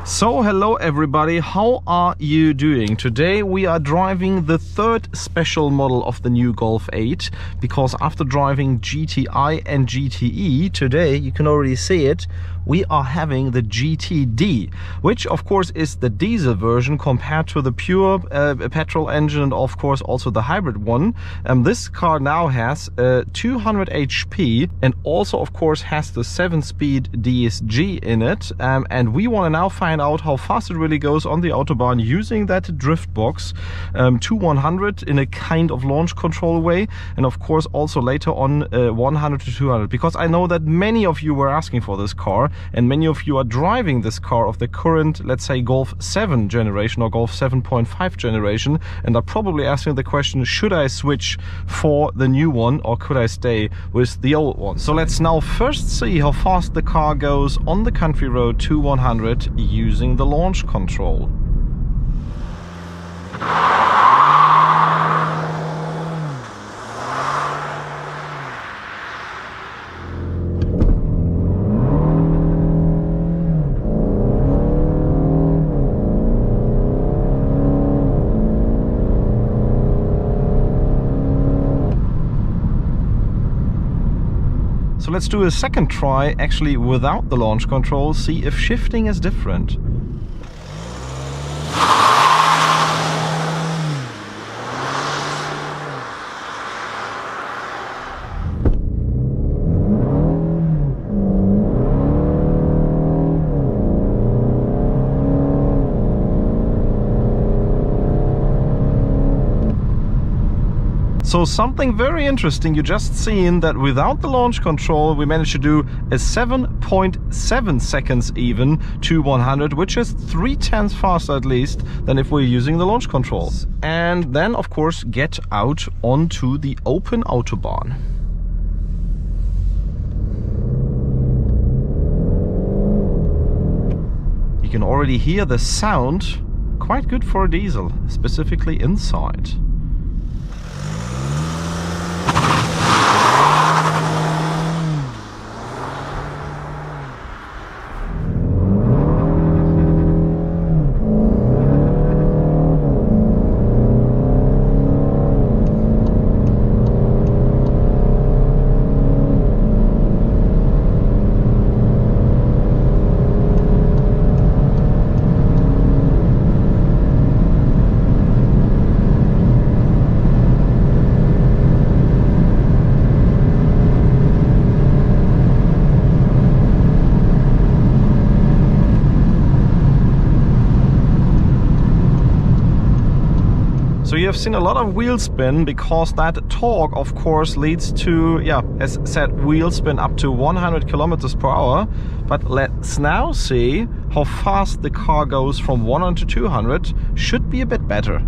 So hello everybody, how are you doing? Today we are driving the third special model of the new Golf 8, because after driving GTI and GTE, today you can already see it, we are having the GTD, which of course is the diesel version compared to the pure petrol engine, and of course also the hybrid one. This car now has 200 HP and also of course has the 7-speed DSG in it, and we want to now find out how fast it really goes on the Autobahn using that drift box to 100 in a kind of launch control way, and of course also later on 100 to 200, because I know that many of you were asking for this car and many of you are driving this car of the current, let's say, Golf 7 generation or Golf 7.5 generation, and are probably asking the question, should I switch for the new one or could I stay with the old one? So let's now first see how fast the car goes on the country road to 100 using the launch control. So let's do a second try, actually without the launch control, see if shifting is different. So something very interesting, you just seen that without the launch control we managed to do a 7.7 seconds even to 100, which is 3/10 faster at least than if we're using the launch control. And then of course get out onto the open Autobahn. You can already hear the sound, quite good for a diesel, specifically inside. So you have seen a lot of wheel spin, because that torque of course leads to, as said, wheel spin up to 100 kilometers per hour. But let's now see how fast the car goes from 100 to 200. Should be a bit better.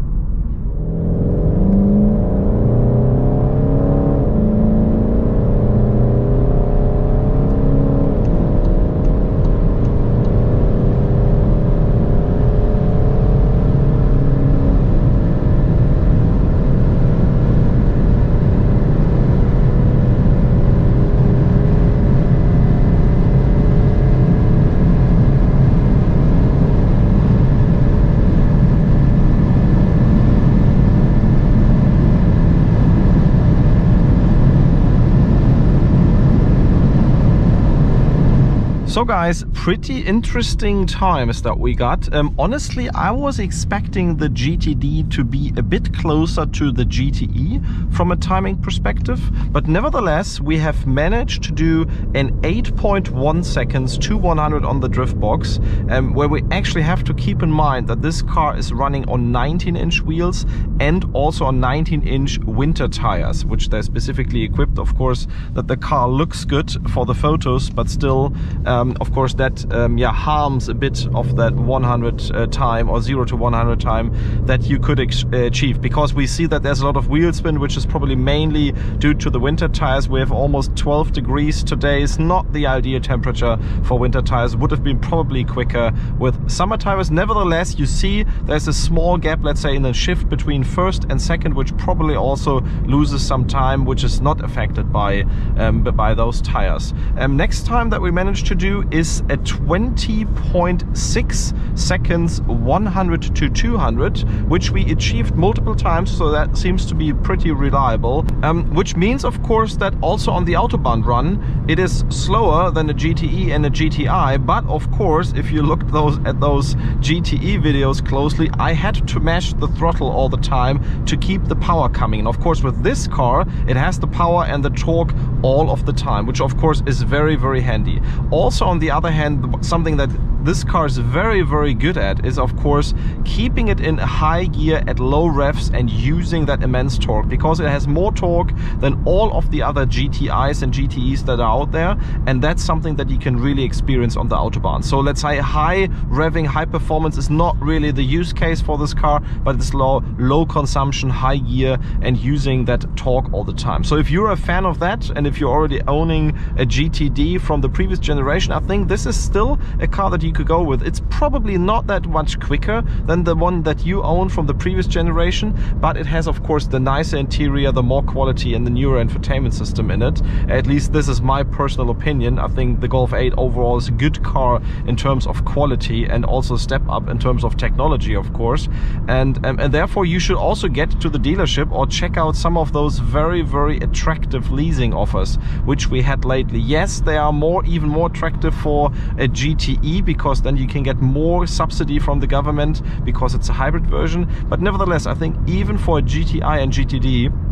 So guys, pretty interesting times that we got. Honestly, I was expecting the GTD to be a bit closer to the GTE from a timing perspective, but nevertheless we have managed to do an 8.1 seconds to 100 on the drift box, where we actually have to keep in mind that this car is running on 19-inch wheels and also on 19-inch winter tires, which they're specifically equipped. Of course, that the car looks good for the photos, but still of course that harms a bit of that 100 time or 0 to 100 time that you could achieve, because we see that there's a lot of wheel spin, which is probably mainly due to the winter tires. We have almost 12 degrees today. Is not the ideal temperature for winter tires. Would have been probably quicker with summer tires. Nevertheless, you see there's a small gap, let's say, in the shift between first and second, which probably also loses some time, which is not affected by those tires. Next time that we managed to do do is a 20.6 seconds 100 to 200, which we achieved multiple times, so that seems to be pretty reliable, which means of course that also on the Autobahn run it is slower than a GTE and a GTI. But of course, if you look at those GTE videos closely, I had to mash the throttle all the time to keep the power coming. And of course with this car it has the power and the torque all of the time, which of course is very, very handy. Also on the other hand, something that this car is very, very good at is of course keeping it in high gear at low revs and using that immense torque, because it has more torque than all of the other GTIs and GTEs that are out there, and that's something that you can really experience on the Autobahn. So let's say high revving, high performance is not really the use case for this car, but it's low consumption, high gear, and using that torque all the time. So if you're a fan of that, and if you're already owning a GTD from the previous generation, I think this is still a car that you could go with. It's probably not that much quicker than the one that you own from the previous generation, but it has of course the nicer interior, the more quality, and the newer infotainment system in it. At least this is my personal opinion. I think the Golf 8 overall is a good car in terms of quality, and also a step up in terms of technology, of course, and therefore you should also get to the dealership or check out some of those very, very attractive leasing offers which we had lately. Yes, they are even more attractive for a GTE, because then you can get more subsidy from the government because it's a hybrid version. But nevertheless, I think even for a GTI and GTD,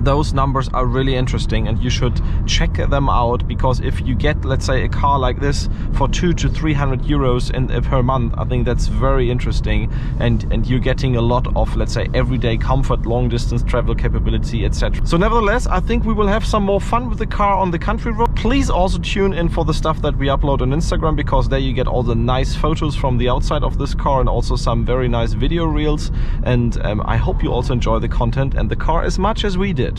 those numbers are really interesting, and you should check them out, because if you get, let's say, a car like this for 200 to 300 euros per month, I think that's very interesting, and you're getting a lot of, let's say, everyday comfort, long distance travel capability, etc. So nevertheless, I think we will have some more fun with the car on the country road. Please also tune in for the stuff that we upload on Instagram, because there you get all the nice photos from the outside of this car and also some very nice video reels. And I hope you also enjoy the content and the car as much as we did.